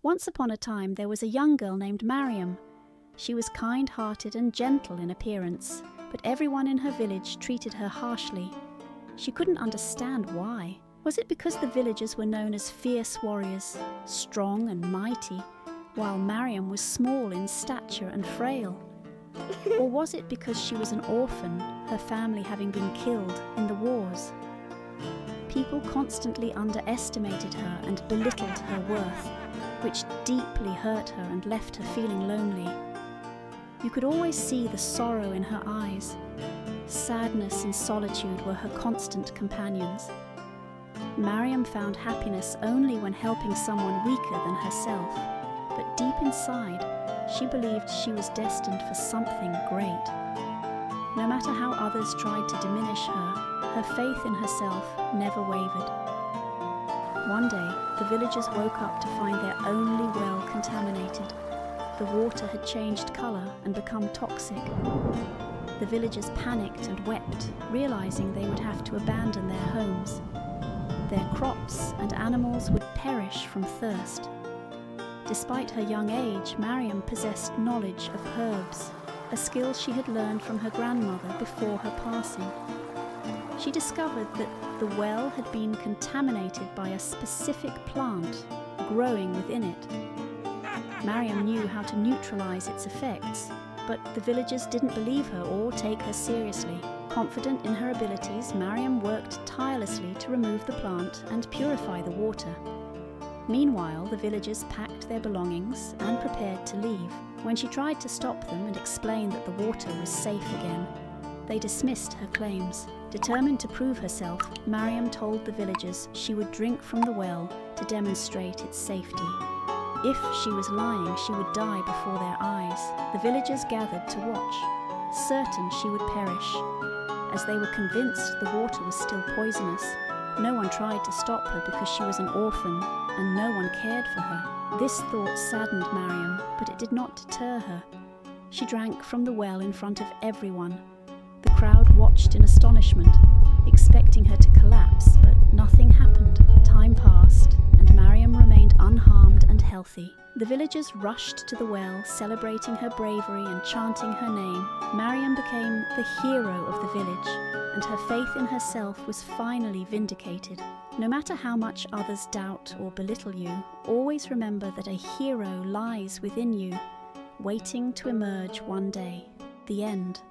Once upon a time there was a young girl named Mariam. She was kind-hearted and gentle in appearance, but everyone in her village treated her harshly. She couldn't understand why. Was it because the villagers were known as fierce warriors, strong and mighty, while Mariam was small in stature and frail? Or was it because she was an orphan, her family having been killed in the wars? People constantly underestimated her and belittled her worth, which deeply hurt her and left her feeling lonely. You could always see the sorrow in her eyes. Sadness and solitude were her constant companions. Mariam found happiness only when helping someone weaker than herself, but deep inside, she believed she was destined for something great. No matter how others tried to diminish her, her faith in herself never wavered. One day, the villagers woke up to find their only well contaminated. The water had changed colour and become toxic. The villagers panicked and wept, realising they would have to abandon their homes. Their crops and animals would perish from thirst. Despite her young age, Mariam possessed knowledge of herbs, a skill she had learned from her grandmother before her passing. She discovered that the well had been contaminated by a specific plant growing within it. Mariam knew how to neutralize its effects, but the villagers didn't believe her or take her seriously. Confident in her abilities, Mariam worked tirelessly to remove the plant and purify the water. Meanwhile, the villagers packed their belongings and prepared to leave. When she tried to stop them and explain that the water was safe again, they dismissed her claims. Determined to prove herself, Mariam told the villagers she would drink from the well to demonstrate its safety. If she was lying, she would die before their eyes. The villagers gathered to watch, certain she would perish. As they were convinced the water was still poisonous, no one tried to stop her because she was an orphan, and no one cared for her. This thought saddened Mariam, but it did not deter her. She drank from the well in front of everyone. The crowd watched in astonishment, expecting her to collapse, but nothing happened. Time passed, and Mariam remained unharmed and healthy. The villagers rushed to the well, celebrating her bravery and chanting her name. Mariam became the hero of the village, and her faith in herself was finally vindicated. No matter how much others doubt or belittle you, always remember that a hero lies within you, waiting to emerge one day. The end.